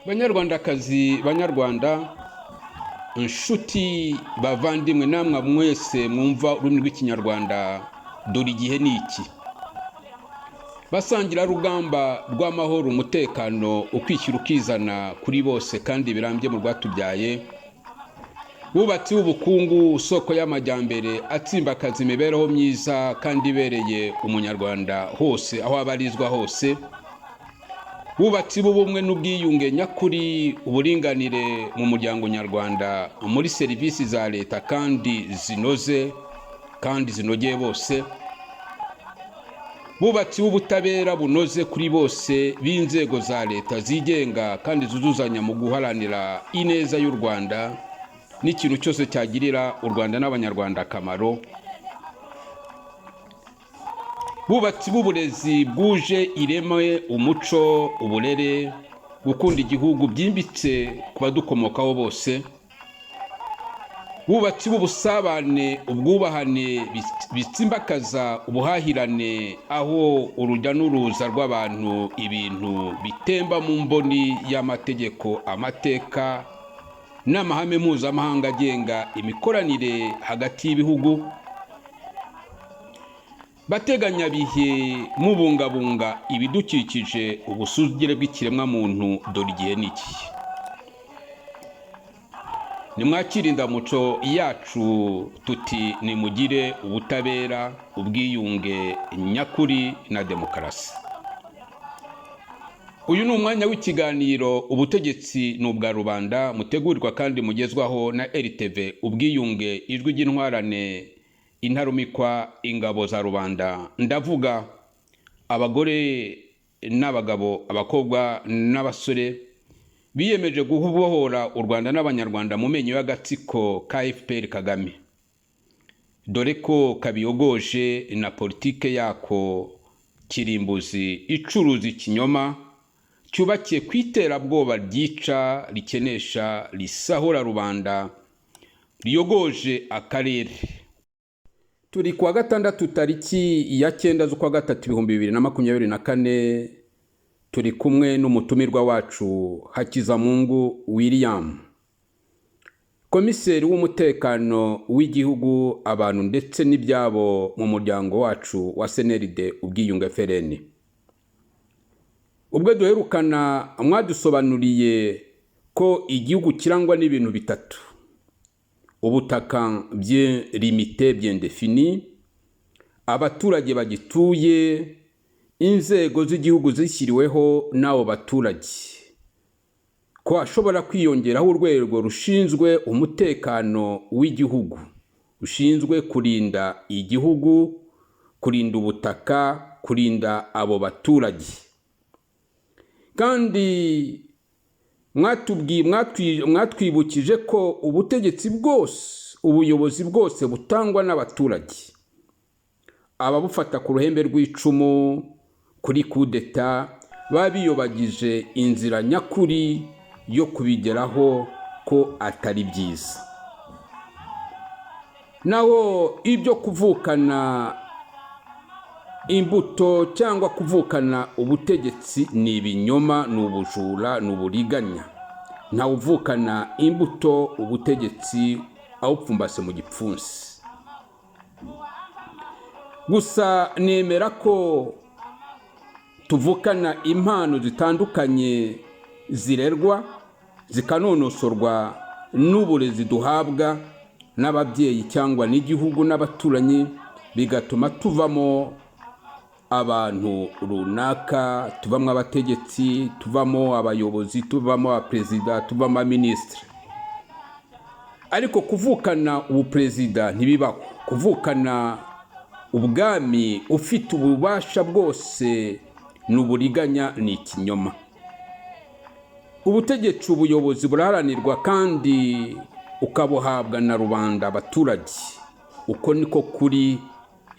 banyarwandakazi, banyarwanda, inshuti, bavandimwe, namwe mwese mwumva ururimi rw'ikinyarwanda, dore igihe ni iki. Basangira rugamba rw'amahoro, umutekano, ukwishyira ukizana kuri bose kandi birambye mu rwatubyaye, bubatsi w'ubukungu, isoko y'amajyambere, atsimbakaza imibereho myiza kandi ibereye umunyarwanda hose aho abarizwa hose, bubatsi b'ubumwe n'ubwiyunge nyakuri, uburinganire mu muryango nyarwanda, muri serivisi za leta kandi zinoze kandi zinogeye bose, bubatsi b'ubutabera bunoze kuri bose b'inzego za leta zigenga kandi zuzuzanya mu guharanira ineza y'u Rwanda n'ikintu cyose cyagirira u Rwanda n'abanyarwanda akamaro, bubatsi b'uburezi bwuje ireme, umuco, uburere, gukunda igihugu byimbitse ku badukomokaho bose, bubatsi b'ubusabane, ubwubahane bitsimbakaza ubuhahirane, aho urujya n'uruza rw'abantu, ibintu bitemba mu mboni y'amategeko, amateka n'amahame mpuzamahanga agenga imikoranire hagati y'ibihugu, bateganyabihe mubungabunga ibidukikije, ubusugire bw'ikiremwamuntu, dore igihe ni iki. Nimwakire indamuco yacu tuti nimugire ubutabera, ubwiyunge nyakuri na demokarasi. Uyu ni umwanya w'ikiganiro ubutegetsi n'ubwa rubanda, mutegurirwa kandi mugezwaho na RTV ubwiyunge, ijwi ry'intwarane, intarumikwa, ingabo za rubanda. Ndavuga abagore n'abagabo, abakobwa n'abasore biyemeje gubohora u Rwanda n'abanyarwanda mu menyo y'agatsiko ka FPR Kagame, dore ko kabiyogoje na politike yako kirimbuzi icuruza ikinyoma, cyubakiye ku iterabwoba ryica, rikenesha, risahura rubanda, riyogoje akarere. Turi kuwa gatandatu tariki ya 9 z'ukwa gatatu 2024, turi kumwe n'umutumirwa wacu Hakizamungu William, komiseri w'umutekano w'igihugu, abantu ndetse n'ibyabo mu muryango wacu wa CNRD ubwiyunge FRN. Ubwo duherukana mwadusobanuriye ko igihugu kirangwa n'ibintu bitatu: ubutaka bien limité, bien défini, abaturage bagituye, inzego z'igihugu zishyiriweho n'abo baturage, ko hashobora kwiyongeraho urwego rushinzwe umutekano w'igihugu, rushinzwe kurinda igihugu, kurinda ubutaka, kurinda abo baturage. Kandi mwatwibukije ko ubutegetsi bwose, ubuyobozi bwose butangwa n'abaturage, ababufata ku ruhembe rw'icumu, kuri kudeta, babiyobagije inzira nyakuri yo kubigeraho ko atari byiza. Naho ibyo kuvukana imbuto cyangwa kuvukana ubutegetsi ni ibinyoma, ni ubujura, ni uburiganya. Ntawe uvukana imbuto ubutegetsi awupfumbase mu gipfunsi. Gusa nemera ko tuvukana impano zitandukanye, zirerwa zikanonosorwa n'uburezi duhabwa n'ababyeyi cyangwa n'igihugu n'abaturanyi, bigatuma tuvamo abantu runaka, tuvamo abategetsi, tuvamo abayobozi, tuvamo abaperezida, tuvamo abaminisitiri. Ariko kuvukana ubuperezida ntibibaho. Kuvukana ubwami ufite ububasha bwose n'uburiganya, ni ikinyoma. Ubutegetsi, ubuyobozi buraharanirwa kandi ukabuhabwa na rubanda, abaturage. Uko niko kuri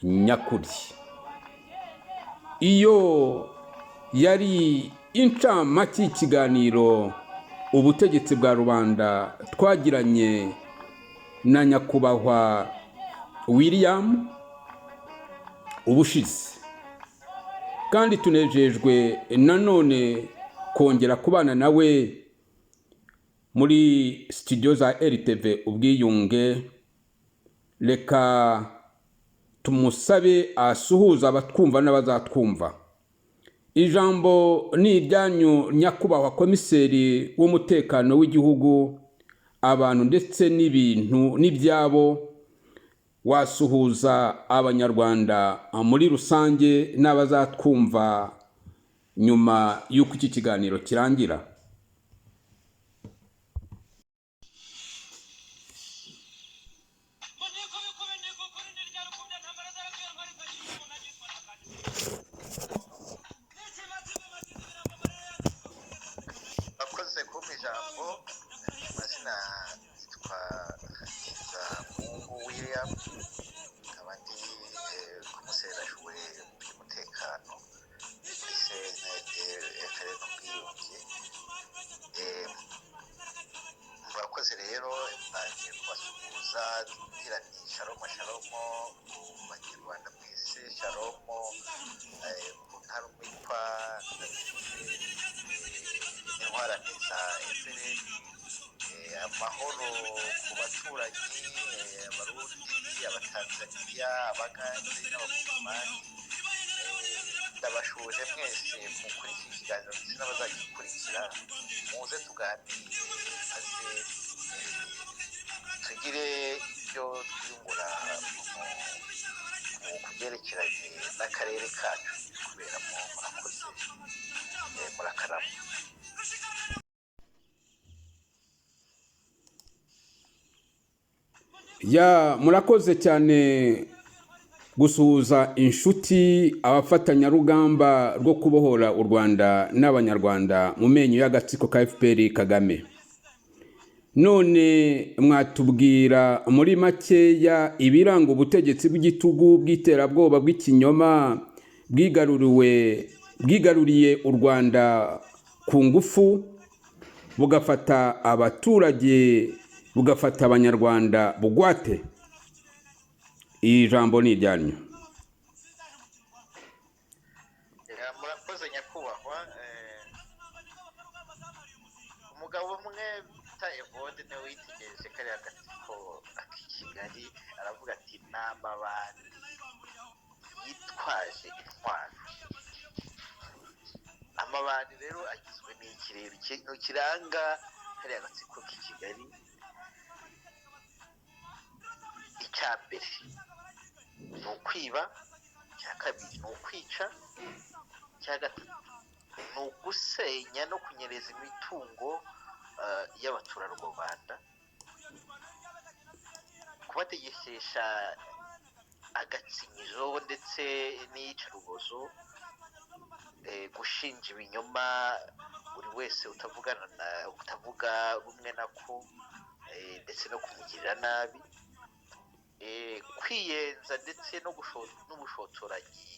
nyakuri. Iyo yari incamake y'ikiganiro ubutegetsi bwa rubanda twagiranye na nyakubahwa William ubushize, kandi tunejejwe nanone kongera kubana nawe muri studio za RTV ubwiyunge. Reka tumusabe asuhuza abatwumva n'abazatwumva. Ijambo ni iryanyu nyakubahwa komiseri w'umutekano w'igihugu, abantu ndetse n'ibintu n'ibyabo. Wasuhuza abanyarwanda muri rusange n'abazatwumva nyuma y'uko iki kiganiro kirangira. Akoze kumpa ijambo. Amazina yitwa Mungu William, nkaba ndi komiseri ashoboye umutekano muri akarere k'ubwiyunge. Murakoze rero, nagiye kubasuhuza ngira nti shalomo shalomo mu banyarwanda mwese, shalomo mu ntara umwitwa intwarane za FPR, amahoro ku baturanyi, abarundi, abatanzaniya, abagande n'abakongomani. Ndabashuje mwese mukurikira ikiganiro ndetse n'abazagikurikira, muze tuganire maze tugire ibyo twiyungura ku byerekeranye n'akarere kacu kuberamo. Murakoze, murakarama. Murakoze cyane gusuhuza inshuti, abafatanyarugamba rwo kubohora u Rwanda n'abanyarwanda mu menyo y'agatsiko ka FPR Kagame. None mwatubwira muri makeya ibiranga ubutegetsi bw'igitugu bw'iterabwoba bw'ikinyoma bwigaruriye u Rwanda ku ngufu, bugafata abaturage, bugafata abanyarwanda bugwate. Iri jambo ni iryanyu. Murakoze nyakubahwa. Umugabo umwe bita Evode niwe witegereje kariya gatsiko k'i Kigali, aravuga ati n'amabandi yitwaje intwaro. Amabandi rero agizwe n'iki rero? Ikintu kiranga kariya gatsiko k'i Kigali, icya mbere ni ukwiba, icya kabiri ni ukwica, icya gatatu ni ugusenya no kunyereza imitungo y'abaturarwanda, kubategekesha agacinyizo ndetse n'iyicarubozo, gushinja ibinyoma buri wese utavuga rumwe nako, ndetse no kumugirira nabi, kwiyenza ndetse n'ubushotoranyi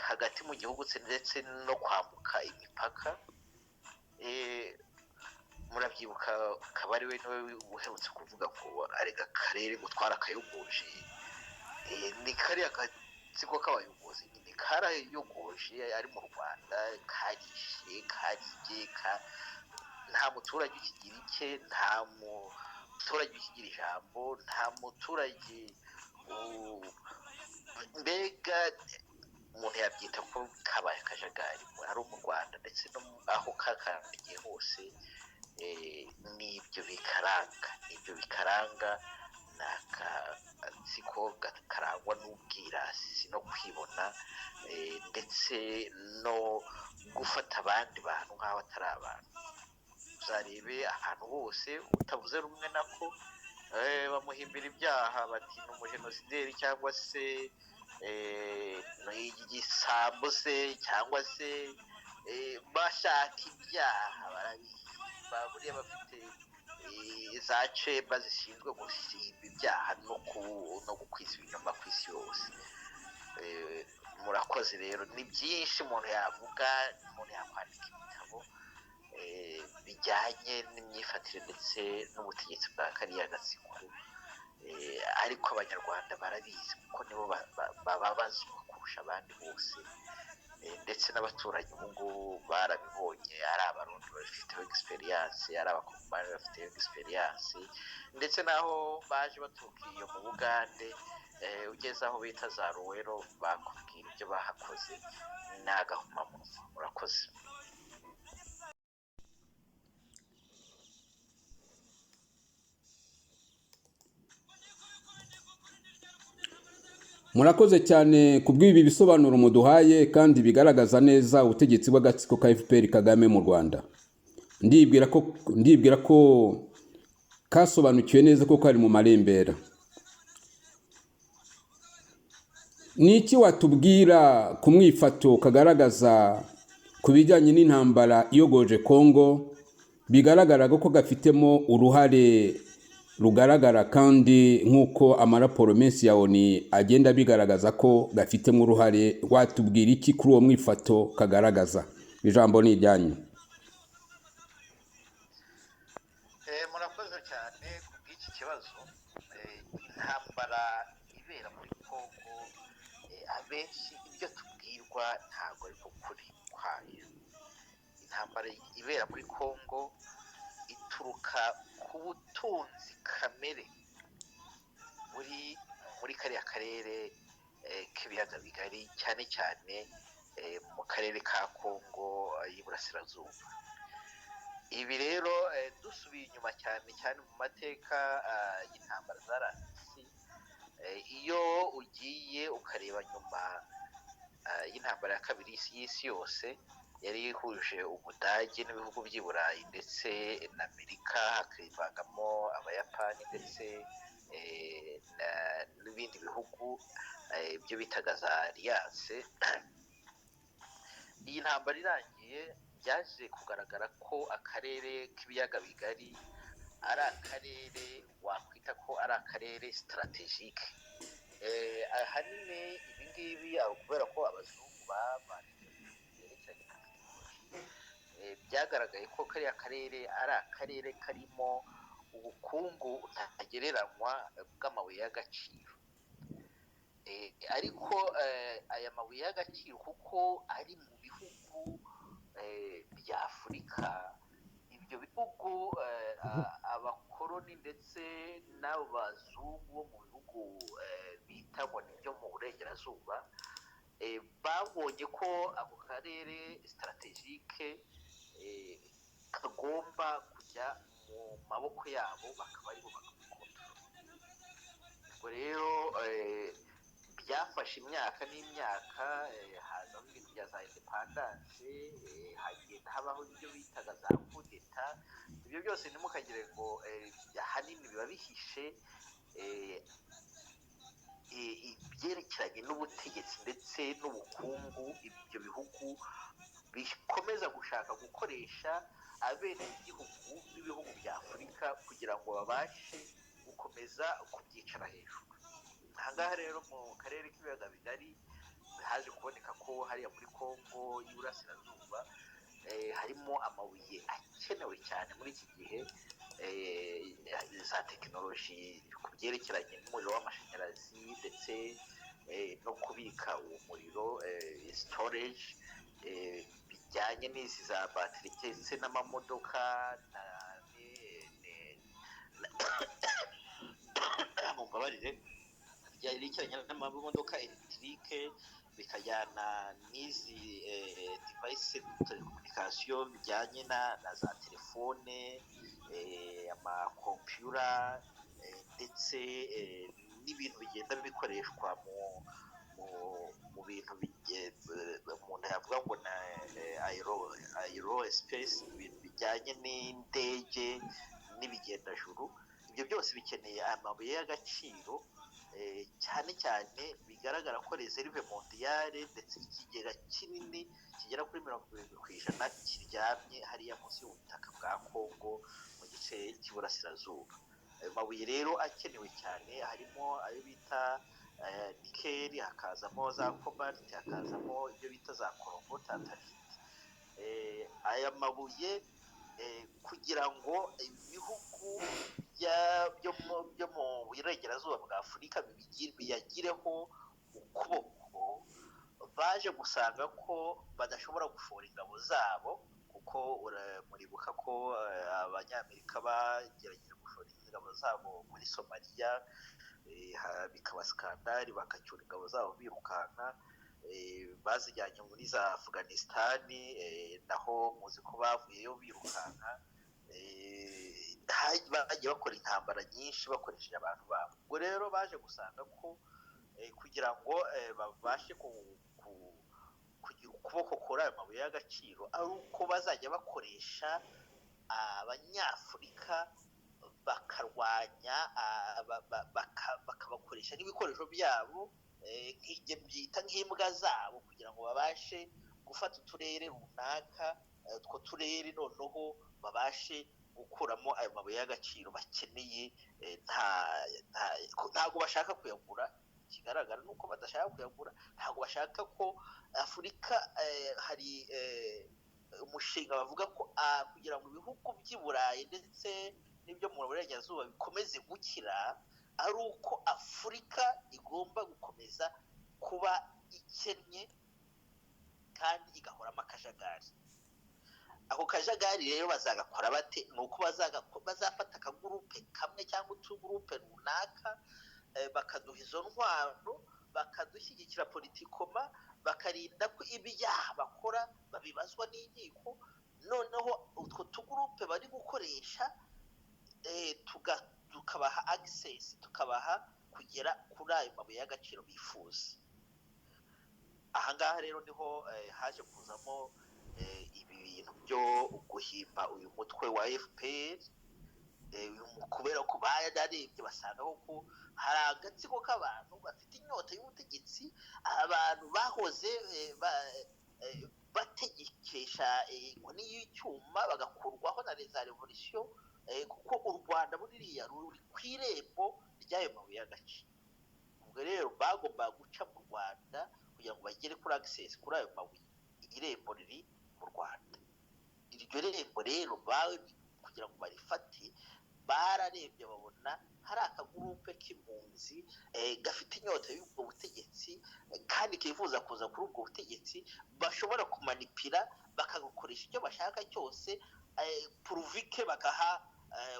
hagati mu gihugu ndetse no kwambuka imipaka. Murabyibuka Kabari we niwe uherutse kuvuga ngo arega akarere gutwara akayogoje. Ni kariya gatsiko k'abayobozi nyine karayogoje, ari mu Rwanda, karishe, karibye, nta muturage ukigira icye, nta muturage ukigira ijambo, nta muturage mbega umuntu yabyita ko kabaye akajagari ari mu Rwanda ndetse no aho kakandagiye hose. N'ibyo bikaranga ni agatsiko karangwa n'ubwirasi no kwibona, ndetse no gufata abandi bantu nk'aho atari abantu. Uzarebe ahantu hose utavuze rumwe nako bamuhimbira ibyaha, bati ni umujenosideri cyangwa se igisambo se, cyangwa se bashaka ibyaha buriya bafite za cemba zishinzwe gusimba ibyaha no gukwiza ibinyoma ku isi yose. Murakoze rero, ni byinshi umuntu yavuga, umuntu yakwandika ibitabo bijyanye n'imyifatire ndetse n'ubutegetsi bwa kariya gatsiko, ariko abanyarwanda barabizi kuko nibo babazwa kurusha abandi bose, ndetse n'abaturanyi ubu ngubu barabibonye, ari abarundi babifiteho experience, ari abakongomani bafiteho experience, ndetse naho baje baturuka iyo mu Bugande, ugeze aho bita za Ruwero bakubwira ibyo bahakoze ni agahomamunwa. Murakoze. murakoze cyane ku bw'ibi bisobanuro muduhaye kandi bigaragaza neza ubutegetsi bw'agatsiko ka FPR Kagame mu Rwanda. Ndibwira ko kasobanukiwe neza ko kari mu marembera. Niki watubwira ku mwifato kagaragaza ku bijyanye n'intambara iyogoje Kongo, bigaragara ko gafitemo uruhare rugaragara kandi nk'uko amaraporo menshi ya ONU agenda bigaragaza ko gafitemo uruhare? Watubwira iki kuri uwo mwifato kagaragaza? Ijambo ni iryanyu. Murakoze cyane ku bw'iki kibazo. Intambara ibera muri Kongo, abenshi ibyo tubwirwa ntabwo ari ukuri kwayo. Intambara ibera muri Kongo ituruka ku butunzi kamere muri kariya karere k'ibiyaga bigari, cyane cyane mu karere ka Kongo y'Iburasirazuba. Ibi rero dusubiye inyuma cyane cyane mu mateka y'intambara zarangise, iyo ugiye ukareba nyuma y'intambara ya kabiri y'isi yose yari ihuje Ubudage n'ibihugu by'i Burayi ndetse na Amerika, hakivangamo Abayapani ndetse n'ibindi bihugu ibyo bitaga za Alliance. Iyi ntambara irangiye byaje kugaragara ko akarere k'ibiyaga bigari ari akarere wakwita ko ari akarere strategique. Ahanini ibi ngibi kubera ko abazungu byagaragaye ko kariya karere ari akarere karimo ubukungu ntagereranywa bw'amabuye y'agaciro. Ariko aya mabuye y'agaciro kuko ari mu bihugu bya Afurika, ibyo bihugu abakoloni ndetse n'abo bazungu bo mu bihugu bita ngo ni byo mu burengerazuba babonye ko ako karere strategique kagomba kujya mu maboko yabo, bakaba aribo bakabikontorora. Ubwo rero byafashe imyaka n'imyaka, hazamo ibintu bya za independance, hagenda habaho ibyo bitaga za kudeta. Ibyo byose ntimukagire ngo ahanini biba bihishe ibyerekeranye n'ubutegetsi ndetse n'ubukungu ibyo bihugu bikomeza gushaka gukoresha abenegihugu b'ibihugu bya Afurika kugira ngo babashe gukomeza kubyicara hejuru. Aha ngaha rero mu karere k'ibiyaga bigari haje kuboneka ko hariya muri Kongo y'Iburasirazuba harimo amabuye akenewe cyane muri iki gihe, za tekinoloji ku byerekeranye n'umuriro w'amashanyarazi ndetse no kubika uwo muriro, storage, bijyanye n'izi za batiri ndetse n'amamodoka mumbabarire, byerekeranye n'amamodoka electrique, bikajyana n'izi device telecommunication bijyanye na za telefone, amakompiyura ndetse n'ibintu bigenda bikoreshwa mu bintu umuntu yavuga ngo na aerospace, ibintu bijyanye n'indege n'ibigendajuru. Ibyo byose bikeneye amabuye y'agaciro, cyane cyane bigaragara ko reserve mondiale ndetse ikigega kinini kigera kuri 70% kiryamye hariya munsi y'ubutaka bwa Kongo mu gice cy'Iburasirazuba. Ayo mabuye rero akenewe cyane harimo ayo bita nikeli, hakazamo za cobalt, hakazamo ibyo bita za colombo, tantalite. Aya mabuye kugira ngo ibihugu byo mu burengerazuba bwa Afurika biyagireho ukuboko, baje gusanga ko badashobora gushora ingabo zabo, kuko muri ko abanyamerika bagerageje gushora ingabo zabo muri Somalia, bikaba skandali, bakacyura ingabo zabo birukanka, bazijyanye muri za Afghanistan, naho muzi ko bavuyeyo birukanka, bagiye bakora intambara nyinshi bakoresheje abantu babo. Ubwo rero baje gusanga ko kugira ngo babashe kugira ukuboko kuri ayo mabuye y'agaciro ari uko bazajya bakoresha abanyafurika bakarwanya, bakabakoresha n'ibikoresho byabo, byita nk'imbwa zabo, kugira ngo babashe gufata uturere runaka, utwo turere noneho babashe gukuramo ayo mabuye y'agaciro bakeneye. Ntabwo bashaka kuyagura, ikigaragara nuko badashaka kuyagura, ntabwo bashaka ko Afurika, hari umushinga bavuga ko kugira ngo ibihugu by'i Burayi ndetse n'ibyo mu burengerazuba bikomeze gukira, ari uko Afurika igomba gukomeza kuba ikennye kandi igahoramo akajagari. Ako kajagari rero bazagakora bate? Ni uko bazafata akagurupe kamwe cyangwa utugurupe runaka, bakaduha izo ntwaro, bakadushyigikira politikoma, bakarinda ko ibyaha bakora babibazwa n'inkiko, noneho utwo tugurupe bari gukoresha tukabaha access, tukabaha kugera kuri ayo mabuye y'agaciro bifuza. Ahangaha rero niho haje kuzamo ibi bintu byo guhimba uyu mutwe wa FPR, kubera ko bararebye basangaho ko hari agatsiko k'abantu bafite inyota y'ubutegetsi, abantu bahoze bategekesha inkoni y'icyuma bagakurwaho na za revolution, kuko u Rwanda buririya ruri ku irembo ry'ayo mabuye y'agaciro. Ubwo rero bagomba guca mu Rwanda kugira ngo bagere kuri access kuri ayo mabuye. Irembo riri mu Rwanda. Iryo rembo rero kugira ngo barifate, bararebye babona hari akagurupe k'impunzi gafite inyota y'ubwo butegetsi kandi kifuza kuza kuri ubwo butegetsi, bashobora kumanipira bakagukoresha icyo bashaka cyose, puruvike bagaha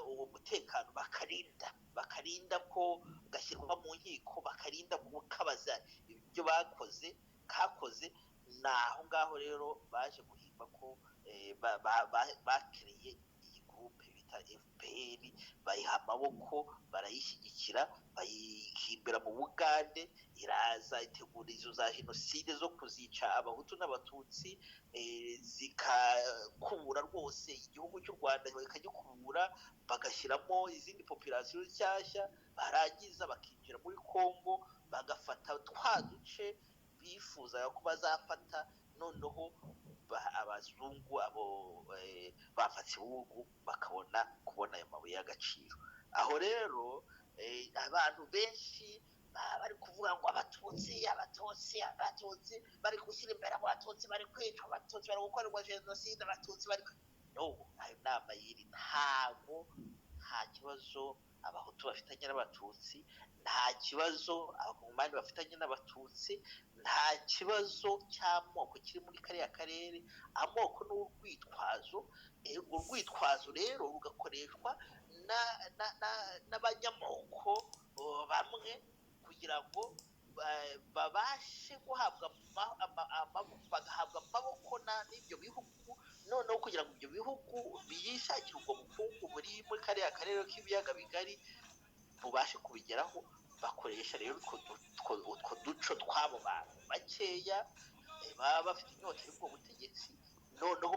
uwo mutekano, bakarinda ko gashyirwa mu nkiko, bakarinda kukabaza ibyo kakoze. Naho ngaho rero baje guhimba ko bakereye iyi gurupe bita FPR, bayiha amaboko, barayishyigikira, bayihimbira mu Bugande, iraza itegura izo za jenoside zo kuzica abahutu n'abatutsi, zikakubura rwose igihugu cy'u Rwanda, bakagikubura bagashyiramo izindi population nshyashya, barangiza bakinjira muri Congo bagafata twa duce bifuzaga ko bazafata, noneho abazungu abo bafatse ibihugu bakabona kubona ayo mabuye y'agaciro. Aho rero abantu benshi bari kuvuga ngo abatutsi bari gushyira imbere, abatutsi bari kwicwa, abatutsi bari gukorerwa jenoside, abatutsi bari ayo nama yiri. Nta kibazo abahutu bafitanye n'abatutsi, nta kibazo abakongomani bafitanye n'abatutsi, nta kibazo cy'amoko kiri muri kariya karere. Amoko ni urwitwazo, urwitwazo rero rugakoreshwa n'abanyamoko bamwe kugira ngo babashe guhabwa bagahabwa amaboko n'ibyo bihugu, noneho kugira ngo ibyo bihugu biyishakire ubwo bukungu buri muri kariya karere k'ibiyaga bigari bubashe kubigeraho. Bakoresha rero utwo duco tw'abo bantu bakeya baba bafite inyota y'ubwo butegetsi, noneho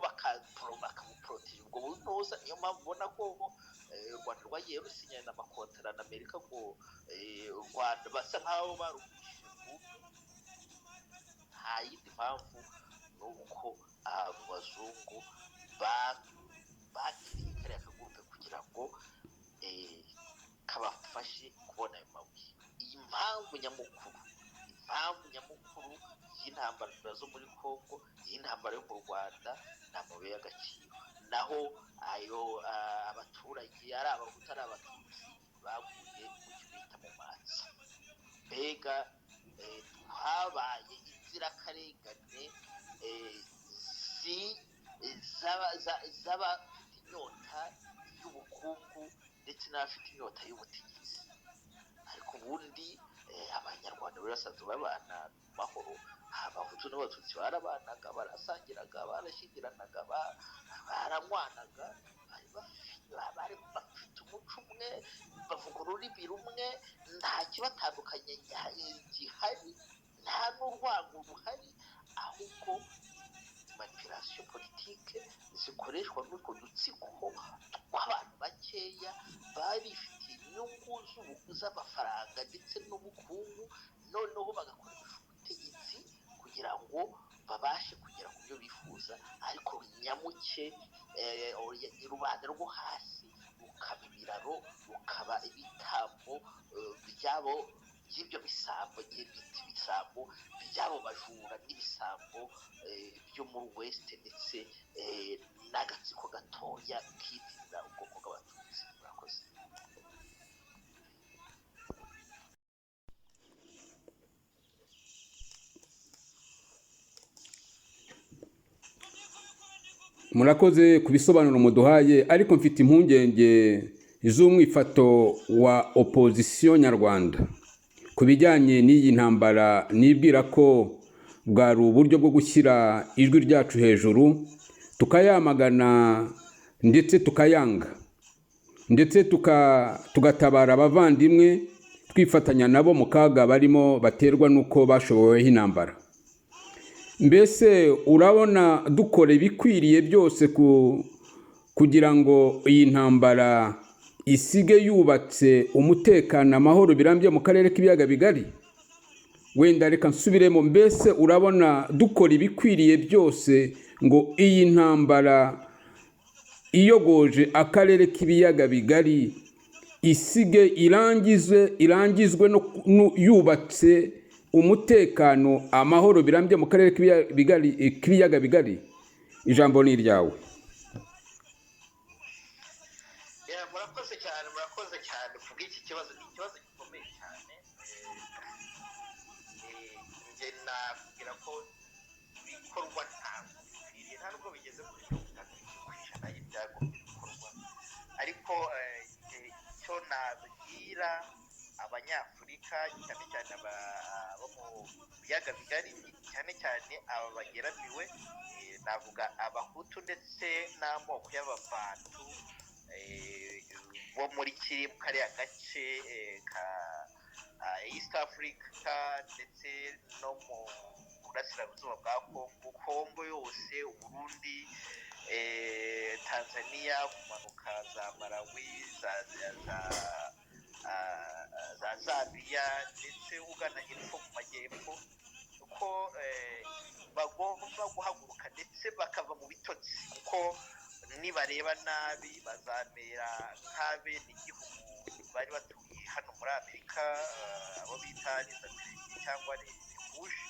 bakabuproteje ubwo bunoza. Niyo mpamvu ubona ko u Rwanda rwagiye rusinyana amakontara na Amerika ngo u Rwanda basa nk'aho barugurishije ubu. Nta yindi mpamvu ni uko abo bazungu bakiriye kariya kagurupe kugira ngo kabafashe kubona ayo mabuye. Iyi mpamvu nyamukuru y'intambara zo muri Congo, y'intambara yo mu Rwanda, ni amabuye y'agaciro. Naho ayo abaturage ari abahutu ari abatutsi baguye mu cyo bita mu matsi. Mbega habaye inzirakarengane z'abafite inyota y'ubukungu ndetse n'abafite inyota y'ubutegetsi. Ariko ubundi abanyarwanda bari basanzwe babana mu mahoro, abahutu n'abatutsi barabanaga, barasangiraga, barashyingiranaga, baranywanaga, bari bafite umuco umwe, bavuga ururimi rumwe, nta kibatandukanye gihari, nta n'urwango ruhari, ahubwo manipulation politike zikoreshwa n'utwo dutsiko tw'abantu bakeya bari bifitiye inyungu z'amafaranga ndetse n'ubukungu, noneho bagakoresha ubutegetsi kugira ngo babashe kugera ku byo bifuza, ariko nyamuke rubanda rwo hasi rukaba ibiraro, rukaba ibitambo byabo by'ibyo bisambo ibisambo by'abo bajura n'ibisambo byo muri west ndetse n'agatsiko gatoya kitirira ubwoko bw'abatutsi. Murakoze. murakoze ku bisobanuro muduhaye, ariko mfite impungenge z'umwifato wa opozisiyo nyarwanda ku bijyanye n'iyi ntambara. Nibwira ko bwari uburyo bwo gushyira ijwi ryacu hejuru tukayamagana ndetse tukayanga, ndetse tugatabara abavandimwe twifatanya nabo mu kaga barimo baterwa n'uko bashoboweho intambara. Mbese urabona dukora ibikwiriye byose kugira ngo iyi ntambara isige yubatse umutekano, amahoro birambye mu karere k'ibiyaga bigari? Wenda reka nsubiremo, mbese urabona dukora ibikwiriye byose ngo iyi ntambara iyogoje akarere k'ibiyaga bigari isige irangizwe no yubatse umutekano, amahoro birambye mu karere k'ibiyaga bigari? Ijambo ni iryawe. murakoze cyane kuvuga iki kibazo. Ni ikibazo gikomeye cyane. Njye navugira ko ibikorwa ntabwo bikwiriye, nta nubwo bigeze kuri 30% y'ibyagombye bikorwa, ariko icyo nabwira abanyafurika cyane cyane abo mu biyaga bigari, cyane cyane aba bageramiwe, navuga abahutu ndetse n'amoko y'ababantu bo muri kariya gace ka East Africa ndetse no mu burasirazuba bwa Kongo yose, Burundi, Tanzania, kumanuka za Malawi, za Zambia ndetse ugana hepfo mu majyepfo, ko bagomba guhaguruka ndetse bakava mu bitotsi, kuko nibareba nabi bazamera nk'abenegihugu bari batuye hano muri Amerika, abo bita Rizabirenge cyangwa Rouge.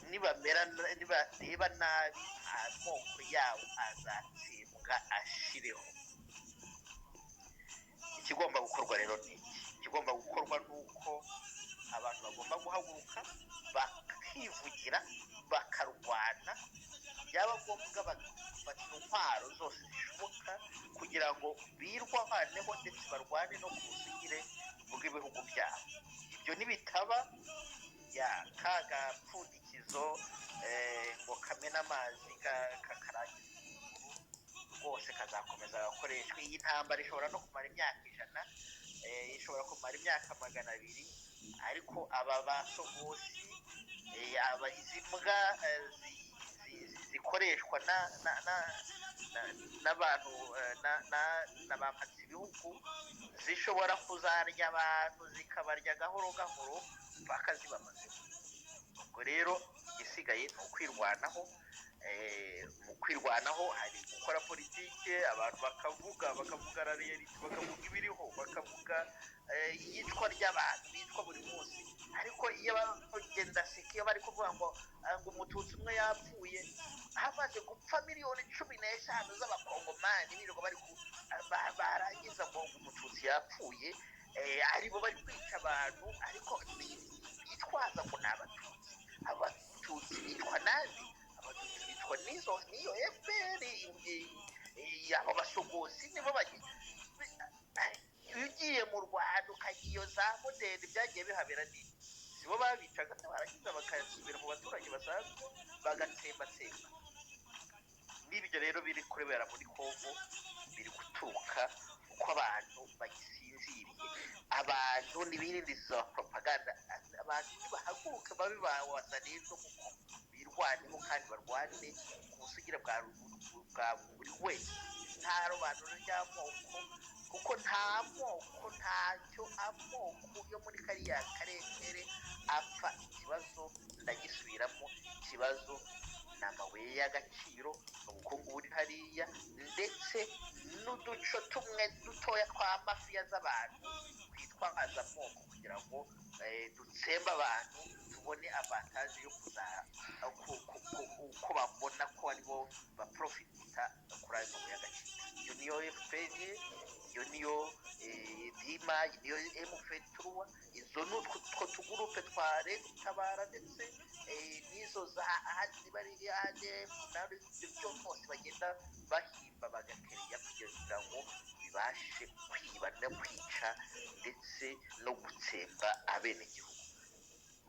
Nibareba nabi amoko yabo azatsembwa ashireho. Ikigomba gukorwa rero ni iki? Ikigomba gukorwa ni uko abantu bagomba guhaguruka bakivugira, bakarwana, byaba ngombwa bagafata intwaro zose zishoboka kugira ngo birwaneho ndetse barwane no ku busugire bw'ibihugu byabo. Ibyo nibitaba, ka gapfundikizo ngo kamena amazi kakarangiza rwose kazakomeza gakoreshwa. Iyi ntambara ishobora no kumara imyaka 100, ishobora kumara imyaka 200, ariko aba basogosi, izi mbwa zikoreshwa n'abantu n'abamhatsi ibihugu, zishobora kuzarya abantu zikabarya gahoro gahoro bakazibamaze. Ubwo rero igisigaye ni ukwirwanaho. Mu kwirwanaho hari gukora politike, abantu bakavuga reality, bakavuga ibiriho, bakavuga iyicwa ry'abantu bicwa buri munsi. Ariko iyo bagendasika, iyo bari kuvuga ngo umututsi umwe yapfuye, hamaze gupfa miliyoni 15 z'abakongomani, birirwa bari barangiza ngo umututsi yapfuye, aribo bari kwica abantu, ariko bitwaza ngo ni abatutsi. Abatutsi bitwa nabi, abatutsi bitwa n'iyo FPR abo basogosi nibo bagiye iyo ugiye mu Rwanda ukagira iyo za modeli byagiye bihabera nini sibo babicaga se barangiza bakasubira mu baturage basanzwe bagatsembatsemba n'ibyo rero biri kurebera muri Kongo biri guturuka uko abantu bagisinziriye abantu n'ibindi za propaganda abantu bahaguruka babe bawazaniye no kuko birwaneho kandi barwane ku busugira bwa buri wese nta robanuro ry'amoko kuko nta moko ntacyo amoko yo muri kariya karere apfa ikibazo ndagisubiramo ikibazo ni amabuye y'agaciro ubukungu buri hariya ndetse n'uduco tumwe dutoya twa mafiya z'abantu twitwaza amoko kugira ngo dutsembe abantu tubone avantaje yo uko babona ko aribo baprofita kuri ayo mabuye y'agaciro iyo niyo FPR iyo niyo dima iyo M23 izo ni utwo tugurupe twa leta itabara ndetse n'izo za ahandi bari yaje nawe ibyo byose bagenda bahimba bagakereya kugira ngo bibashe kwiba no kwica ndetse no gutsemba abenegihugu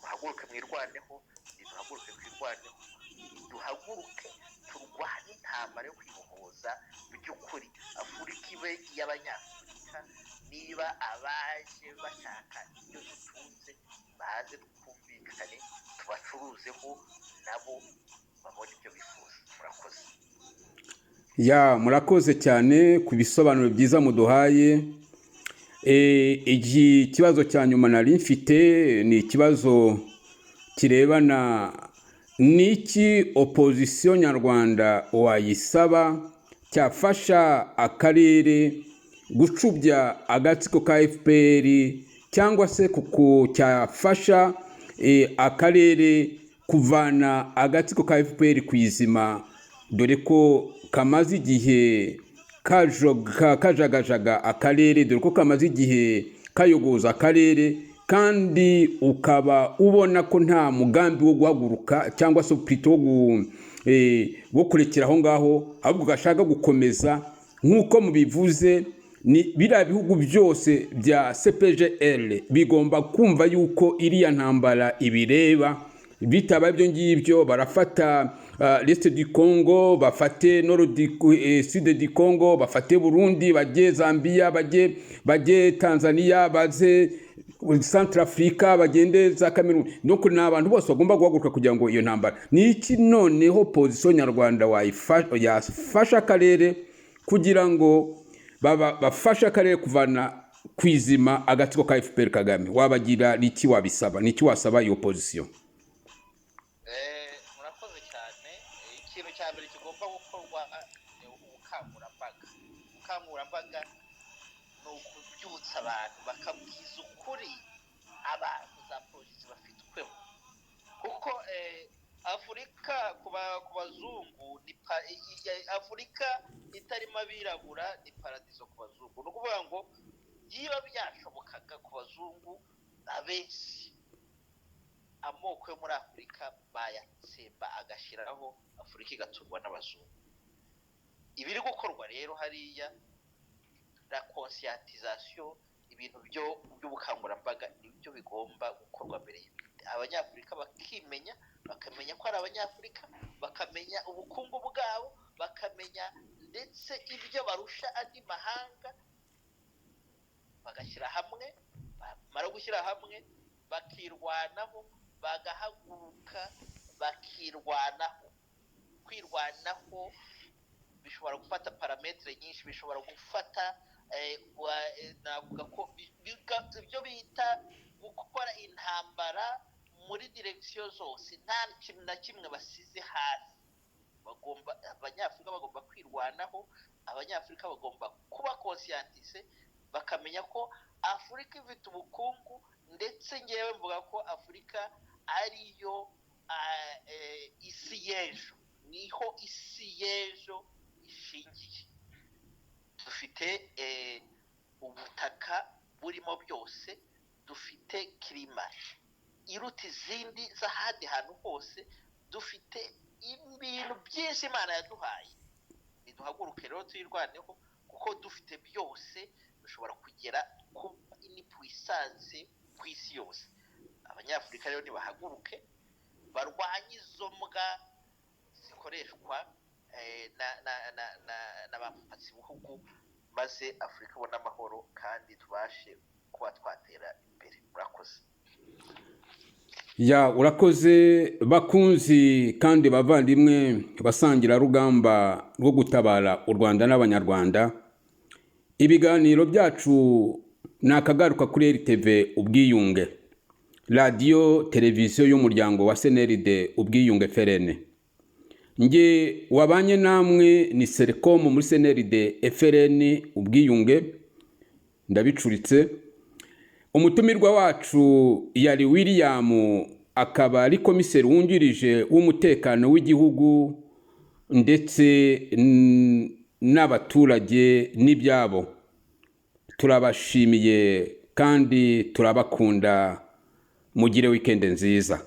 muhaguruke mwirwaneho duhaguruke twirwaneho duhaguruke turwane intambara yo kwibohoza by'ukuri Afurika ibe y'abanyafurika niba abaje bashaka ibyo dutunze baze twumvikane tubacuruzeho nabo babone ibyo bifuza murakoze murakoze cyane ku bisobanuro byiza muduhaye iki kibazo cya nyuma nari mfite ni ikibazo kirebana n'iki opozisiyo nyarwanda wayisaba cyafasha akarere gucubya agatsiko ka FPR cyangwa se kuko cyafasha akarere kuvana agatsiko ka FPR ku izima dore ko kamaze igihe kajagajaga akarere dore ko kamaze igihe kayogoza akarere kandi ukaba ubona ko nta mugambi wo guhaguruka cyangwa se upito wo kurekera aho ngaho ahubwo gashaka gukomeza nk'uko mubivuze ni biriya bihugu byose bya CPGL bigomba kumva yuko iriya ntambara ibireba bitaba ibyo ngibyo barafata l'Est du Congo bafate Sud du Congo bafate Burundi bajye Zambia bajye Tanzania baze Centrafrica bagende za Cameroon no kuri n'abantu bose bagomba guhaguruka kugira ngo iyo ntambara ni iki noneho position nyarwanda yafasha akarere kugira ngo bafasha akarere kuvana kwizima agatsiko ka FPR Kagame wabagira niki wabisaba niki wasaba iyo position murakoze cyane ikintu cya mbere kigomba gukorwa ubukangurambaga ni ukubyutsa abantu bakabwiza ukuri abantu za polisi bafitweho kuko Afurika ku bazungu ni Afurika itarimo abirabura ni paradizo ku bazungu ni ukuvuga ngo yiba byashobokaga ku bazungu abenshi amoko yo muri Afurika bayatsemba agashyiraho Afurika igaturwa n'abazungu ibiri gukorwa rero hariya la conscientisation ibintu by'ubukangurambaga nibyo bigomba gukorwa mbere abanyafurika bakimenya bakamenya ko ari abanyafurika bakamenya ubukungu bwabo bakamenya ndetse ibyo barusha andi mahanga bagashyira hamwe bamara gushyira hamwe bakirwanaho bagahaguruka bakirwanaho kwirwanaho bishobora gufata parametre nyinshi bishobora gufata navuga ko ibyo bita gukora intambara muri direction zose nta kintu na kimwe basize hasi abanyafurika bagomba kwirwanaho abanyafurika bagomba kuba conscientise bakamenya ko Afurika ifite ubukungu ndetse ngewe mvuga ko Afurika ariyo isi y'ejo niho isi y'ejo ishingiye dufite ubutaka burimo byose dufite klima iruta izindi z'ahandi hantu hose dufite ibintu byinshi Imana yaduhaye niduhaguruke rero tuyirwaneho kuko dufite byose dushobora kugera ku ini puissance ku isi yose. Abanyafurika rero nibahaguruke barwanye izo mbwa zikoreshwa n'abapatsi bihugu, maze Afurika ibona amahoro kandi tubashe kuba twatera imbere. Murakoze. Ya, urakoze bakunzi kandi bavandimwe basangira rugamba rwo gutabara u Rwanda n'abanyarwanda. Ibiganiro byacu nakagaruka kuri RTV Ubwiyunge, radio televiziyo y'umuryango wa CNRD Ubwiyunge FRN. Nge wabanye namwe ni Sercom muri CNRD FRN Ubwiyunge, ndabicuritse. Umutumirwa wacu yari William, akaba ari komiseri wungirije w'umutekano w'igihugu ndetse n'abaturage n'ibyabo. Turabashimiye kandi turabakunda, mugire weekend nziza.